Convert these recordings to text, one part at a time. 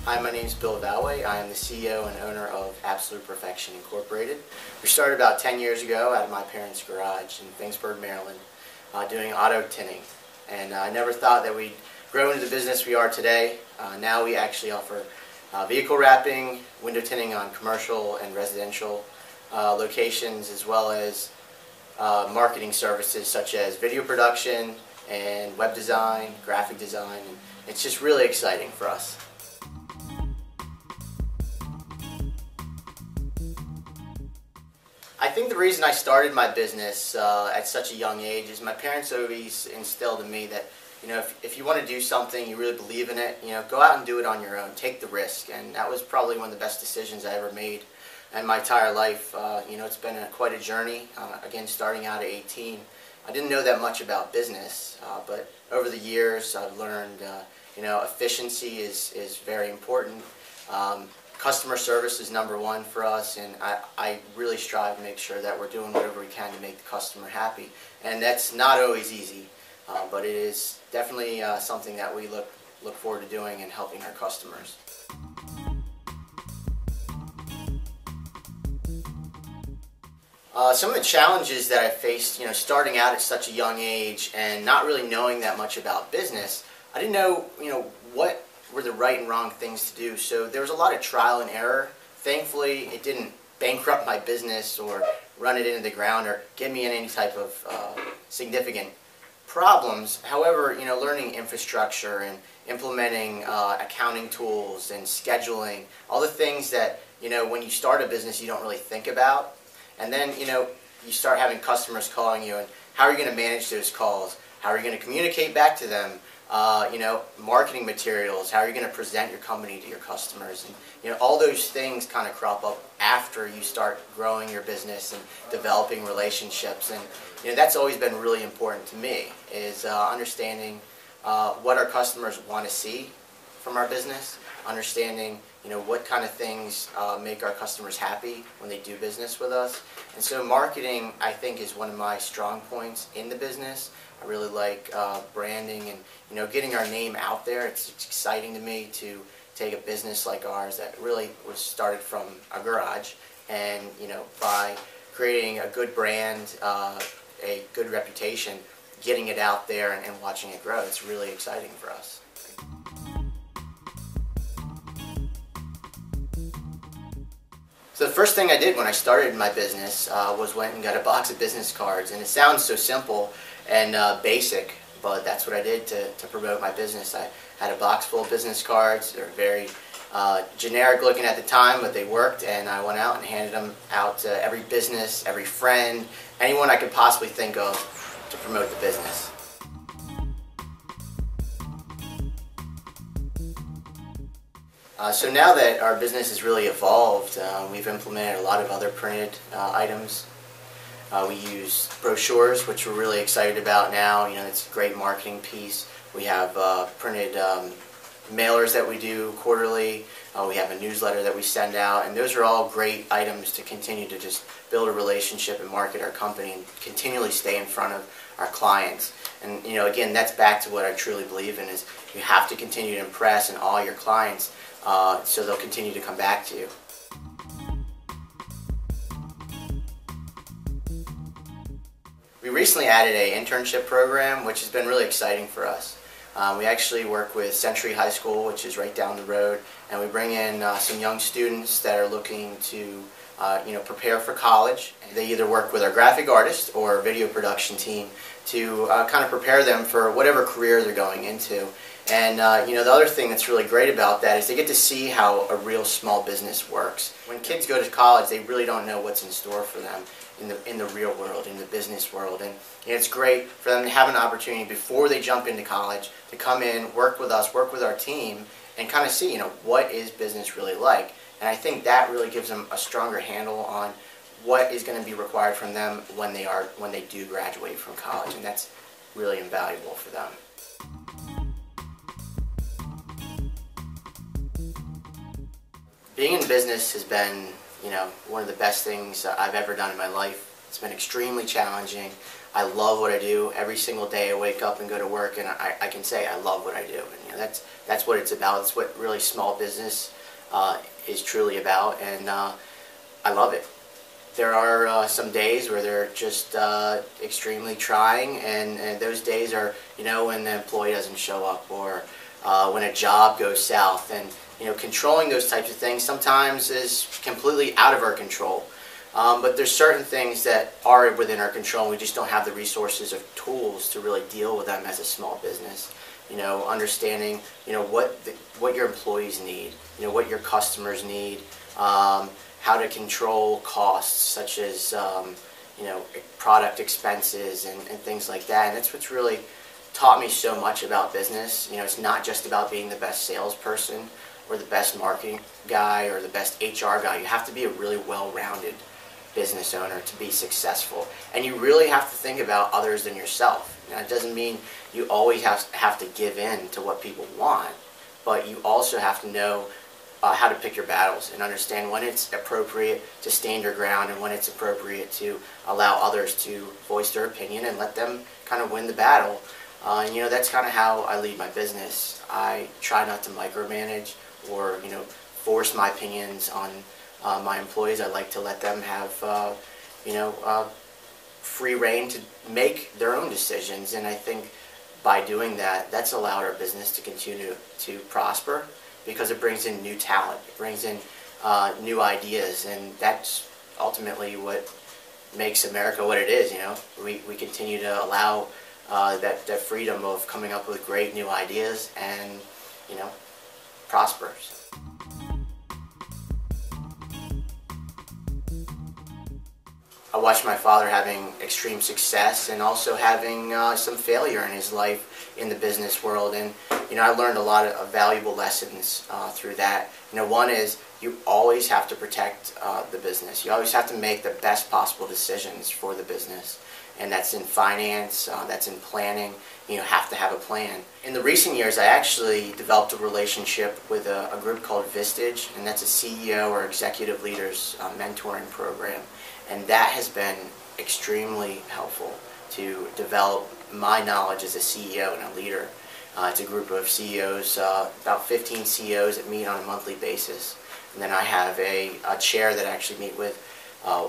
Hi, my name is Bill Valway. I am the CEO and owner of Absolute Perfection Incorporated. We started about 10 years ago out of my parents' garage in Finksburg, Maryland, doing auto tinting. And I never thought that we'd grow into the business we are today. Now we actually offer vehicle wrapping, window tinting on commercial and residential locations, as well as marketing services such as video production and web design, graphic design. And it's just really exciting for us. I think the reason I started my business at such a young age is my parents always instilled in me that, if you want to do something, you really believe in it, go out and do it on your own. Take the risk. And that was probably one of the best decisions I ever made in my entire life. It's been quite a journey. Again, starting out at 18, I didn't know that much about business, but over the years I've learned, efficiency is very important. Customer service is number one for us, and I really strive to make sure that we're doing whatever we can to make the customer happy. And that's not always easy, but it is definitely something that we look forward to doing and helping our customers. Some of the challenges that I faced, starting out at such a young age and not really knowing that much about business, I didn't know, what were the right and wrong things to do. So there was a lot of trial and error. Thankfully, it didn't bankrupt my business or run it into the ground or get me in any type of significant problems. However, learning infrastructure and implementing accounting tools and scheduling, all the things that, when you start a business you don't really think about. And then, you start having customers calling you, and how are you going to manage those calls? How are you going to communicate back to them? Marketing materials, how are you going to present your company to your customers? And, all those things kind of crop up after you start growing your business and developing relationships. And, that's always been really important to me, is understanding what our customers want to see from our business, understanding what kind of things make our customers happy when they do business with us. And so marketing, I think, is one of my strong points in the business. I really like branding and getting our name out there. It's exciting to me to take a business like ours that really was started from a garage, and by creating a good brand, a good reputation, getting it out there and watching it grow. It's really exciting for us. So the first thing I did when I started my business was went and got a box of business cards. And it sounds so simple and basic, but that's what I did to promote my business. I had a box full of business cards. They were very generic looking at the time, but they worked, and I went out and handed them out to every business, every friend, anyone I could possibly think of to promote the business. So now that our business has really evolved, we've implemented a lot of other printed items. We use brochures, which we're really excited about now. It's a great marketing piece. We have printed mailers that we do quarterly. We have a newsletter that we send out, and those are all great items to continue to just build a relationship and market our company and continually stay in front of our clients. And again, that's back to what I truly believe in, is you have to continue to impress and awe your clients so they'll continue to come back to you. We recently added an internship program, which has been really exciting for us. We actually work with Century High School, which is right down the road, and we bring in some young students that are looking to prepare for college. They either work with our graphic artist or video production team to kind of prepare them for whatever career they're going into. And the other thing that's really great about that is they get to see how a real small business works. When kids go to college, they really don't know what's in store for them in the real world, in the business world. And it's great for them to have an opportunity before they jump into college to come in, work with us, work with our team, and kind of see what is business really like. And I think that really gives them a stronger handle on what is going to be required from them when they do graduate from college, and that's really invaluable for them. Being in business has been, one of the best things I've ever done in my life. It's been extremely challenging. I love what I do. Every single day I wake up and go to work, and I can say I love what I do. And, That's what it's about. It's what really small business is truly about, and I love it. There are some days where they're just extremely trying, and those days are, when the employee doesn't show up, or when a job goes south. And controlling those types of things sometimes is completely out of our control. But there's certain things that are within our control, and we just don't have the resources or tools to really deal with them as a small business. Understanding what your employees need, what your customers need, how to control costs such as product expenses and things like that. And that's what's really taught me so much about business. It's not just about being the best salesperson or the best marketing guy or the best HR guy. You have to be a really well-rounded business owner to be successful, and you really have to think about others than yourself. It doesn't mean you always have to give in to what people want, but you also have to know how to pick your battles and understand when it's appropriate to stand your ground and when it's appropriate to allow others to voice their opinion and let them kind of win the battle. And that's kind of how I lead my business. I try not to micromanage or force my opinions on my employees. I like to let them have free reign to make their own decisions, and I think by doing that, that's allowed our business to continue to prosper, because it brings in new talent, it brings in new ideas, and that's ultimately what makes America what it is. We continue to allow that freedom of coming up with great new ideas and prosper. I watched my father having extreme success and also having some failure in his life in the business world, and I learned a lot of valuable lessons through that. One is you always have to protect the business. You always have to make the best possible decisions for the business, and that's in finance, that's in planning. You have to have a plan. In the recent years, I actually developed a relationship with a group called Vistage, and that's a CEO or executive leaders mentoring program. And that has been extremely helpful to develop my knowledge as a CEO and a leader. It's a group of CEOs, about 15 CEOs that meet on a monthly basis. And then I have a chair that I actually meet with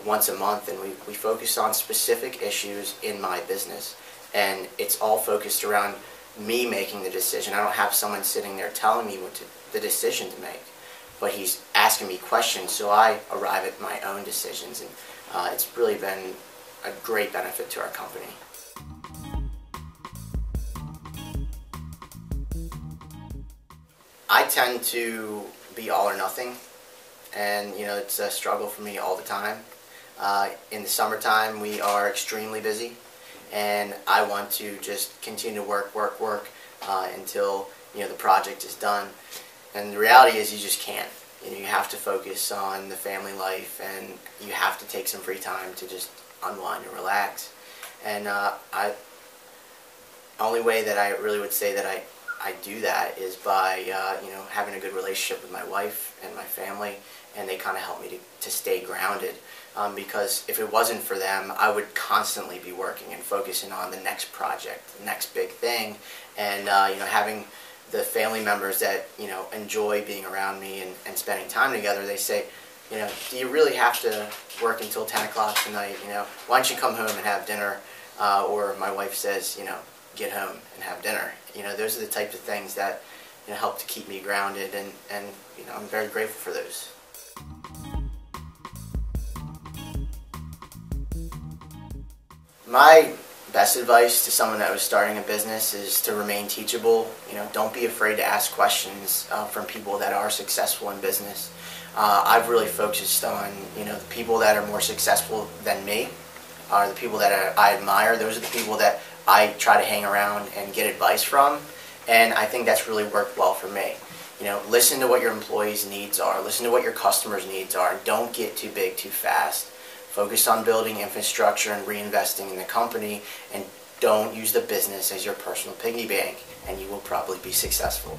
once a month, and we focus on specific issues in my business. And it's all focused around me making the decision. I don't have someone sitting there telling me the decision to make, but he's asking me questions, so I arrive at my own decisions. And it's really been a great benefit to our company. I tend to be all or nothing, and it's a struggle for me all the time. In the summertime, we are extremely busy, and I want to just continue to work until the project is done. And the reality is, you just can't. You have to focus on the family life, and you have to take some free time to just unwind and relax. And only way that I really would say that I do that is by having a good relationship with my wife and my family, and they kind of help me to stay grounded. Because if it wasn't for them, I would constantly be working and focusing on the next project, the next big thing, and having the family members that enjoy being around me and spending time together. They say, do you really have to work until 10 o'clock tonight? Why don't you come home and have dinner? Or my wife says, get home and have dinner. Those are the types of things that help to keep me grounded, and I'm very grateful for those. My best advice to someone that was starting a business is to remain teachable. Don't be afraid to ask questions from people that are successful in business. I've really focused on the people that are more successful than me, are the people that I admire. Those are the people that I try to hang around and get advice from, and I think that's really worked well for me. Listen to what your employees' needs are, listen to what your customers' needs are, and don't get too big too fast. Focus on building infrastructure and reinvesting in the company, and don't use the business as your personal piggy bank, and you will probably be successful.